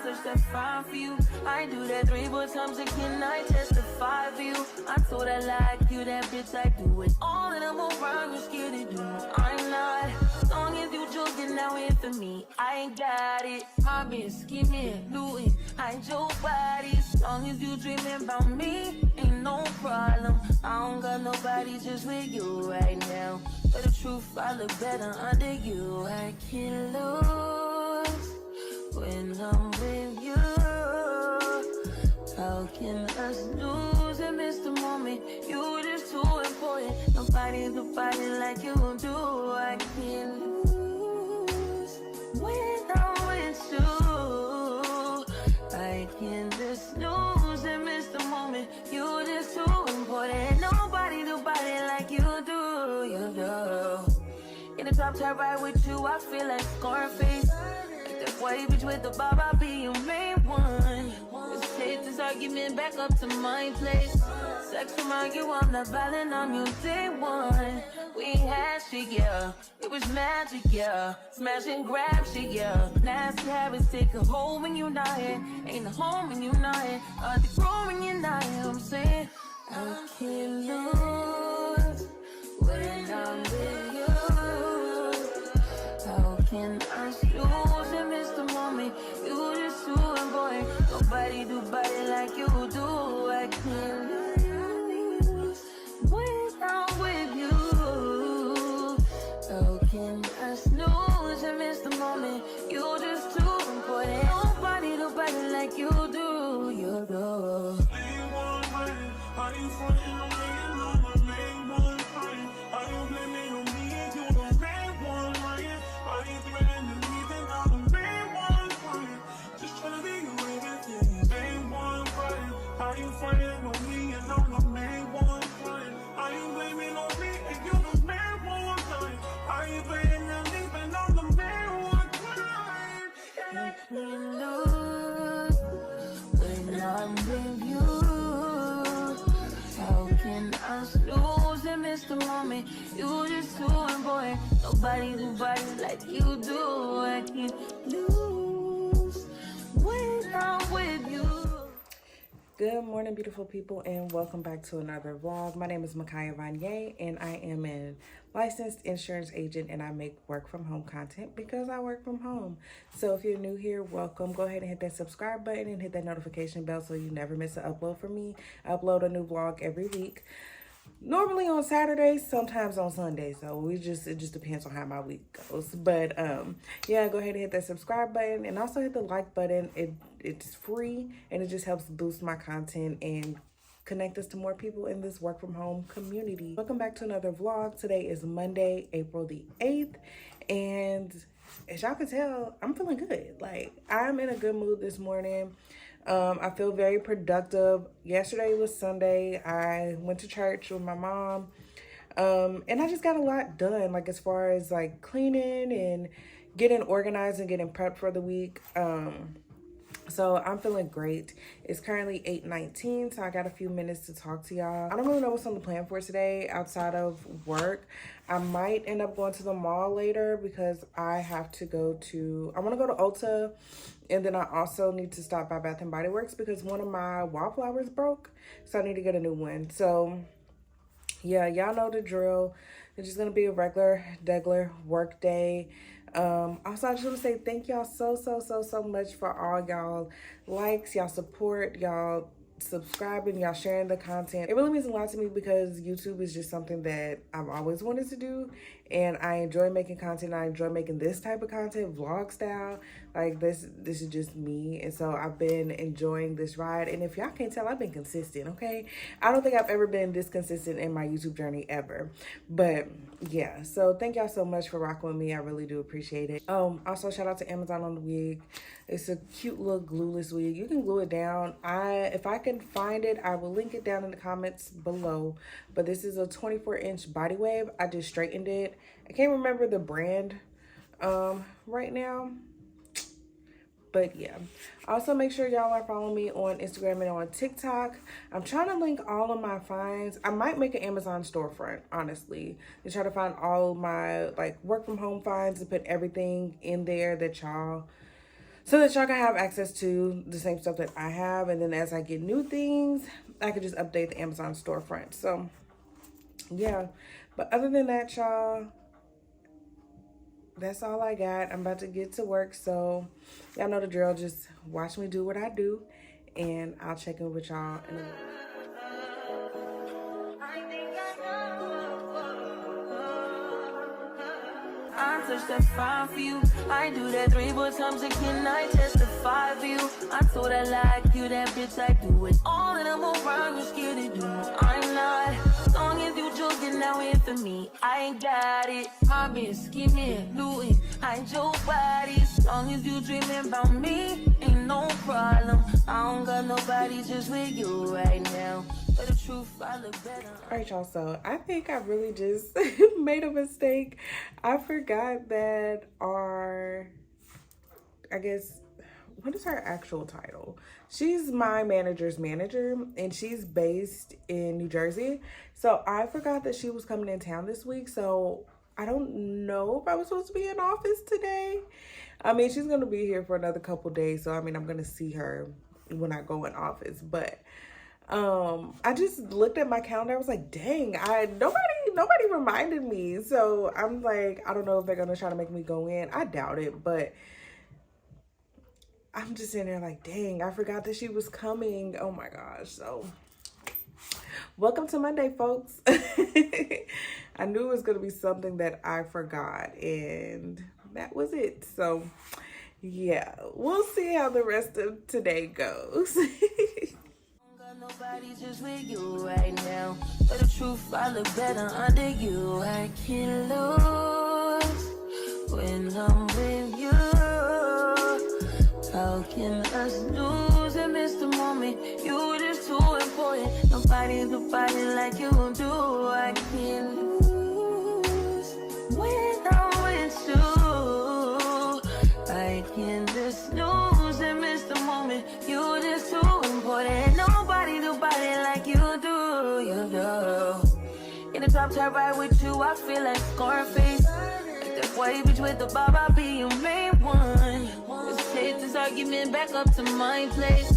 touch that fine for you. I do that 3-4 times again, I testify for you. I told I like you, that bitch, I do it all and I'm around, you're scared to do. I'm not, as long as you joking now in for me, I ain't got it. I've been scheming, looting, hide your body. As long as you dreaming about me, ain't no problem. I don't got nobody just with you right now. But the truth, I look better under you. I can't lose when I'm with you. How can us lose and miss the moment? You just too important. Nobody do body like you do. I can't lose when I'm with you. I can't just lose and miss the moment. You just too important. Nobody do body like you do. You do. In the top tier ride with you, I feel like Scarface. Like that white bitch with the bob, I'll be your main one. Let's take this argument back up to my place. Sex from argue, I'm not violent on you day one. We had shit, yeah. It was magic, yeah. Smash and grab shit, yeah. Nasty habits take a hold when you're not here. Ain't a home when you're not here. The grown when you're not here. I'm saying I can't lose when I'm with you. How can I lose and miss the moment? You just too important. Nobody do body like you do. I can't lose when I'm with you. How can I snooze and miss the moment? You just too important. Nobody do body like you do. You do. Are you frontin' on me and I'm the main one crying? Are you blaming on me and you the main one lying? Are you threatening to leave and I'm the main one crying? Just tryna be your everything, main one crying. Are you frontin' on me and I'm the main one crying? Are you blaming on me and you the main one crying? Are you threatening to leave and I'm the main one crying? I can't lose when I'm with you. How can I lose and miss the moment? You just too important. Nobody do body like you do. I can't lose when I'm with you. Good morning, beautiful people, and welcome back to another vlog. My name is Makaya Vanier, and I am a licensed insurance agent, and I make work from home content because I work from home. So if you're new here, welcome. Go ahead and hit that subscribe button and hit that notification bell so you never miss an upload from me. I upload a new vlog every week. Normally on Saturdays, sometimes on Sundays. So it just depends on how my week goes. But yeah, go ahead and hit that subscribe button and also hit the like button. It's free and it just helps boost my content and connect us to more people in this work from home community. Welcome back to another vlog. Today is Monday, April the 8th, and as y'all can tell, I'm feeling good. Like, I'm in a good mood this morning. I feel very productive. Yesterday was Sunday. I went to church with my mom. And I just got a lot done, like as far as like cleaning and getting organized and getting prepped for the week. So I'm feeling great. It's currently 8:19, so I got a few minutes to talk to y'all. I don't really know what's on the plan for today outside of work. I might end up going to the mall later because I want to go to Ulta, and then I also need to stop by Bath & Body Works because one of my wallflowers broke, so I need to get a new one. So yeah, y'all know the drill. It's just gonna be a regular work day. Also, I just want to say thank y'all so much for all y'all likes, y'all support, y'all subscribing, y'all sharing the content. It really means a lot to me because YouTube is just something that I've always wanted to do, and I enjoy making content. I enjoy making this type of content, vlog style. Like this is just me, and so I've been enjoying this ride. And if y'all can't tell, I've been consistent. Okay, I don't think I've ever been this consistent in my YouTube journey ever, but yeah, so thank y'all so much for rocking with me. I really do appreciate it. Also shout out to Amazon on the wig. It's a cute little glueless wig. You can glue it down. If I can find it, I will link it down in the comments below. But this is a 24-inch body wave. I just straightened it. I can't remember the brand right now, but yeah. Also, make sure y'all are following me on Instagram and on TikTok. I'm trying to link all of my finds. I might make an Amazon storefront, honestly, and try to find all of my like work from home finds and put everything in there that y'all so that y'all can have access to the same stuff that I have. And then as I get new things, I can just update the Amazon storefront. So yeah, but other than that, y'all, that's all I got. I'm about to get to work, so y'all know the drill. Just watch me do what I do, and I'll check in with y'all in a minute. I touch that fine for you. I do that 3-4 times again. I testify for you. I told I like you, that bitch. I do it all that I'm around. You scared to do. I'm not. As long as you joking now in for me, I ain't got it. My bitch skimming, looting, hide your body. As long as you dreaming about me, ain't no problem. I don't got nobody just with you right now. For the truth, I look better. All right, y'all, so I think I really just made a mistake. I forgot that I guess, what is her actual title? She's my manager's manager, and she's based in New Jersey. So I forgot that she was coming in town this week. So I don't know if I was supposed to be in office today. I mean, she's going to be here for another couple days. So, I mean, I'm going to see her when I go in office. But I just looked at my calendar. I was like, dang, nobody reminded me. So I'm like, I don't know if they're going to try to make me go in. I doubt it, but I'm just sitting there like, dang, I forgot that she was coming. Oh my gosh. So welcome to Monday, folks. I knew it was going to be something that I forgot, and that was it. So yeah, we'll see how the rest of today goes. Nobody just with you right now. For the truth, I look better under you. I can't lose when I'm with you. How can us lose and miss the moment? You just too important. Nobody like you do. I can't lose when I'm with you. I can just lose and miss the moment. You just too important. Nobody like you do. You do. In the top tier ride with you, I feel like Scarface. Like that white bitch with the bob, I'll be your main one. Let's take this argument back up to my place.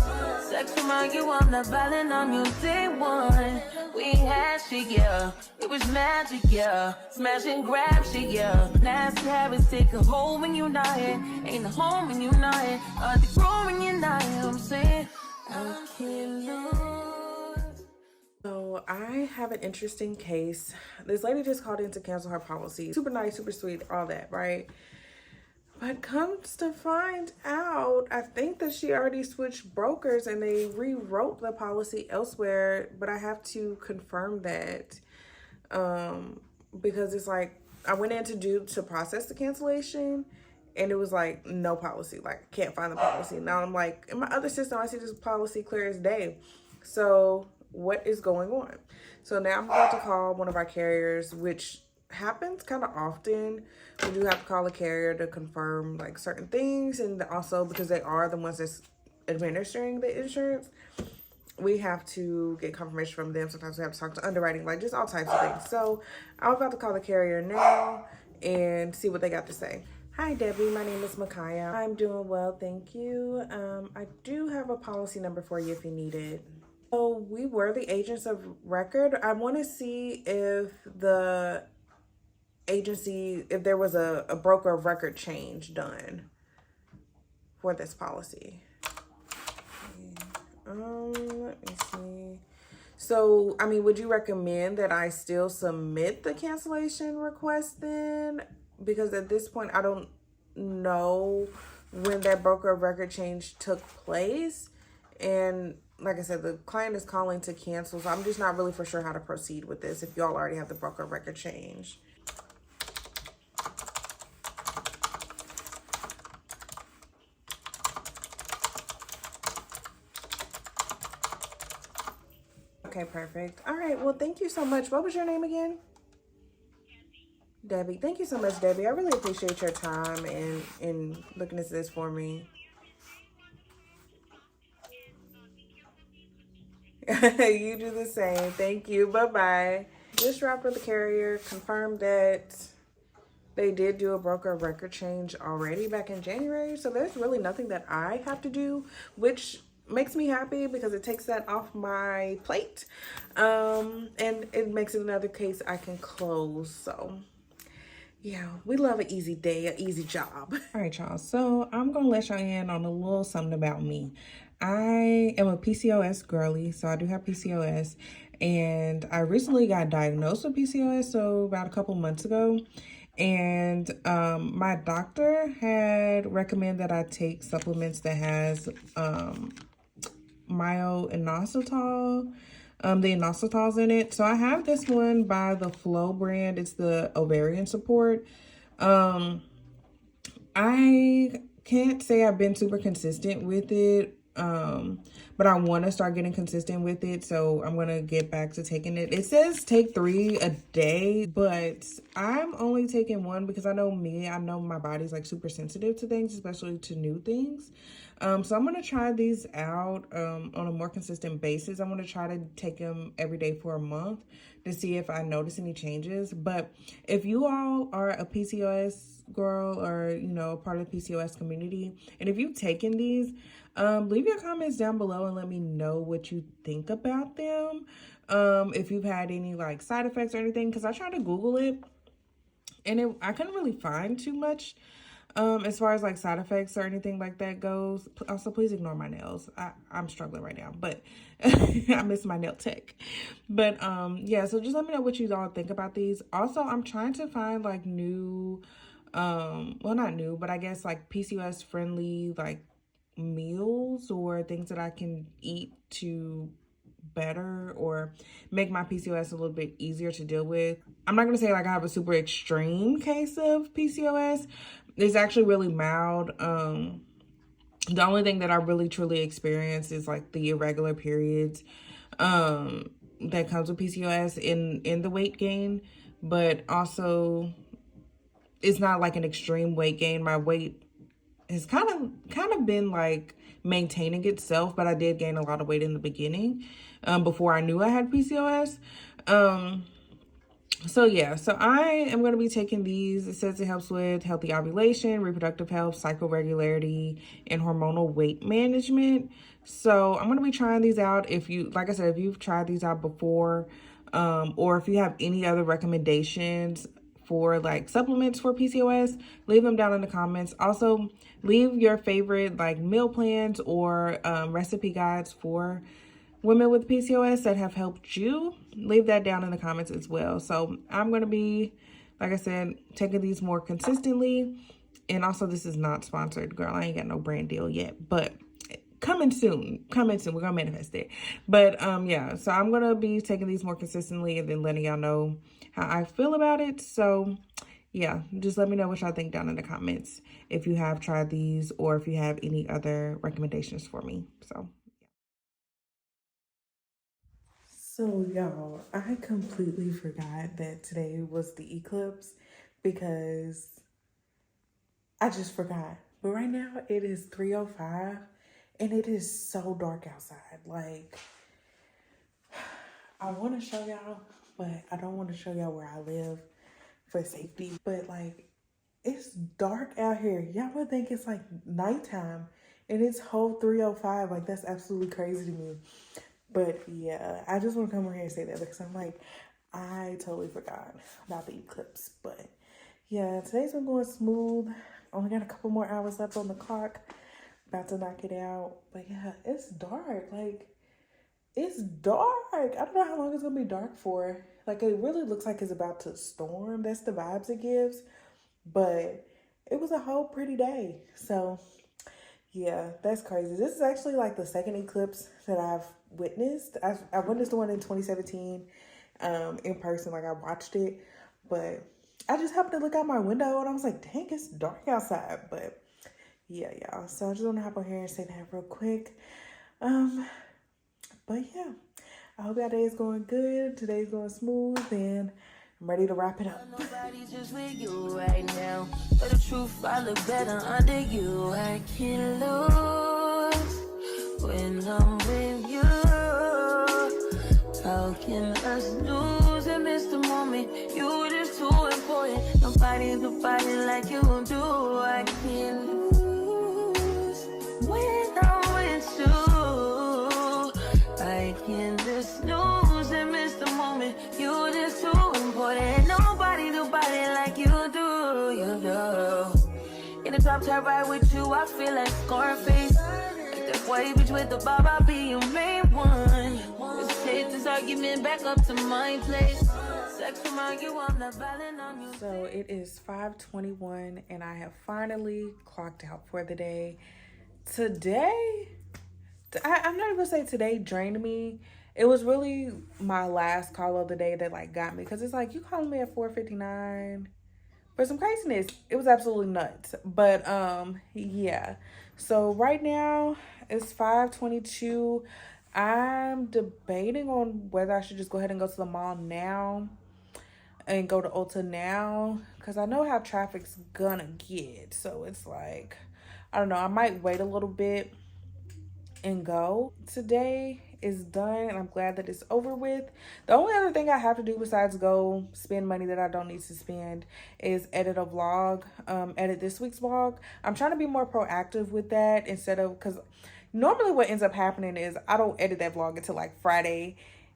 Sex remind you I'm not violent, I'm your day one. We had shit, yeah. It was magic, yeah. Smash and grab shit, yeah. Nasty habits take a hold when you're not here. Ain't a home when you're not here. The grown when you're not here. I'm saying I can't lose. So I have an interesting case. This lady just called in to cancel her policy. Super nice, super sweet, all that, right? But comes to find out, I think that she already switched brokers and they rewrote the policy elsewhere, but I have to confirm that because it's like, I went in to process the cancellation, and it was like, no policy, like can't find the policy. Now I'm like, in my other system, I see this policy clear as day. So what is going on? So now I'm about to call one of our carriers, which happens kind of often. We do have to call a carrier to confirm like certain things, and also because they are the ones that's administering the insurance, we have to get confirmation from them. Sometimes we have to talk to underwriting, like just all types of things. So I'm about to call the carrier now and see what they got to say. Hi Debbie, my name is Micaiah. I'm doing well, thank you. I do have a policy number for you if you need it. So we were the agents of record. I want to see if the agency, if there was a broker of record change done for this policy. Let me see. So, I mean, would you recommend that I still submit the cancellation request then? Because at this point, I don't know when that broker of record change took place. And like I said, the client is calling to cancel. So I'm just not really for sure how to proceed with this if y'all already have the broker of record change. Okay, perfect. All right, well, thank you so much. What was your name again? Debbie. Thank you so much, Debbie. I really appreciate your time and looking into this for me. You do the same. Thank you. Bye-bye. Just wrapped with the carrier. Confirmed that They did do a broker record change already back in January, so there's really nothing that I have to do, which makes me happy because it takes that off my plate. And it makes it another case I can close. So yeah, we love an easy day, an easy job. All right, y'all. So I'm going to let y'all in on a little something about me. I am a PCOS girly, so I do have PCOS. And I recently got diagnosed with PCOS, so about a couple months ago. And my doctor had recommended that I take supplements that has myo-inositol, the inositol's in it. So I have this one by the Flow brand. It's the ovarian support. I can't say I've been super consistent with it, but I want to start getting consistent with it, so I'm going to get back to taking it. It says take 3 a day, but I'm only taking 1 because I know my body's like super sensitive to things, especially to new things. So I'm going to try these out on a more consistent basis. I'm going to try to take them every day for a month to see if I notice any changes. But if you all are a PCOS girl or, you know, part of the PCOS community, and if you've taken these, leave your comments down below and let me know what you think about them. If you've had any like side effects or anything, because I tried to Google it and I couldn't really find too much as far as like side effects or anything like that goes. Also, please ignore my nails. I'm struggling right now, but I miss my nail tech. But yeah, so just let me know what you all think about these. Also, I'm trying to find like new, well, not new, but I guess like PCOS friendly like meals or things that I can eat to better or make my PCOS a little bit easier to deal with. I'm not going to say like I have a super extreme case of PCOS. It's actually really mild. The only thing that I really truly experience is like the irregular periods that comes with PCOS in the weight gain, but also it's not like an extreme weight gain. My weight has kind of been like maintaining itself, but I did gain a lot of weight in the beginning before I knew I had PCOS. So yeah, so I am going to be taking these. It says it helps with healthy ovulation, reproductive health, cycle regularity, and hormonal weight management. So I'm going to be trying these out. If you, like I said, if you've tried these out before, or if you have any other recommendations for like supplements for PCOS, leave them down in the comments. Also, leave your favorite like meal plans or recipe guides for women with PCOS that have helped you. Leave that down in the comments as well. So I'm going to be, like I said, taking these more consistently. And also, this is not sponsored, girl. I ain't got no brand deal yet, but coming soon. We're going to manifest it. But yeah, so I'm going to be taking these more consistently and then letting y'all know how I feel about it. So yeah, just let me know what y'all think down in the comments if you have tried these or if you have any other recommendations for me. So y'all, I completely forgot that today was the eclipse because I just forgot. But right now it is 3:05 and it is so dark outside. Like, I want to show y'all, but I don't want to show y'all where I live for safety. But like, it's dark out here. Y'all would think it's like nighttime and it's whole 3:05. Like, that's absolutely crazy to me. But yeah, I just want to come over here and say that because I'm like, I totally forgot about the eclipse. But yeah, today's been going smooth. Only got a couple more hours left on the clock. About to knock it out. But yeah, it's dark. Like, it's dark. I don't know how long it's going to be dark for. Like, it really looks like it's about to storm. That's the vibes it gives. But it was a whole pretty day. So yeah, that's crazy. This is actually like the second eclipse that I've witnessed. I witnessed the one in 2017 in person. Like, I watched it, but I just happened to look out my window and I was like, dang, it's dark outside. But yeah, y'all. So I just want to hop on here and say that real quick. But yeah, I hope y'all day is going good. Today's going smooth and I'm ready to wrap it up. Nobody's just with you right now. But the truth, I look better under you. I can't lose when I'm with you. How can us lose and miss the moment? You just too important. Nobody do body like you do. I can't lose when I'm with you. I can't just snooze and miss the moment. You just too important. Nobody do body like you do. You do. In the top tier ride with you, I feel like Scarface. Like that white bitch with the bob, I'll be your main one. Let's take this argument back up to my place. Sex from you, I'm not violent on you. So it is 5:21 and I have finally clocked out for the day. Today, I'm not even gonna say today drained me. It was really my last call of the day that like got me, because it's like, you calling me at 4:59 for some craziness. It was absolutely nuts. But yeah, so right now it's 5:22. I'm debating on whether I should just go ahead and go to the mall now and go to Ulta now, because I know how traffic's gonna get. So it's like, I don't know, I might wait a little bit and go. Today is done and I'm glad that it's over with. The only other thing I have to do besides go spend money that I don't need to spend is edit a vlog, edit this week's vlog. I'm trying to be more proactive with that, instead of, because normally what ends up happening is I don't edit that vlog until like Friday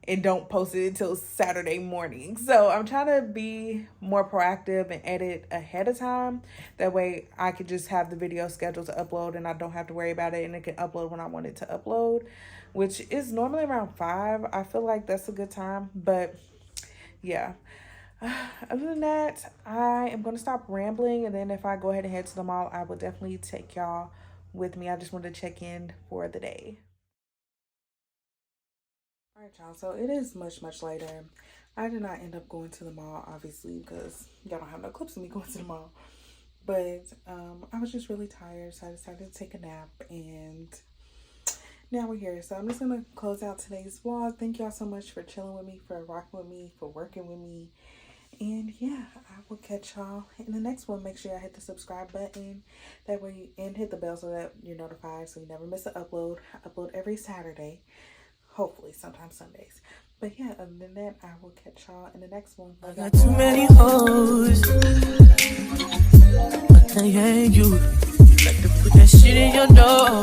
and don't post it until Saturday morning. So I'm trying to be more proactive and edit ahead of time. That way I could just have the video scheduled to upload and I don't have to worry about it, and it can upload when I want it to upload, which is normally around 5. I feel like that's a good time. But yeah, other than that, I am going to stop rambling, and then if I go ahead and head to the mall, I will definitely take y'all with me. I just wanted to check in for the day. All right, y'all, so it is much later. I did not end up going to the mall, obviously, because y'all don't have no clips of me going to the mall. But I was just really tired, so I decided to take a nap, and now we're here. So I'm just going to close out today's vlog. Thank y'all so much for chilling with me, for rocking with me, for working with me. And yeah, I will catch y'all in the next one. Make sure y'all hit the subscribe button, that way, and hit the bell so that you're notified so you never miss an upload. I upload every Saturday. Hopefully, sometimes Sundays. But yeah, other than that, I will catch y'all in the next one. I got too many hoes. I can't hang you. You like to put that shit in your nose.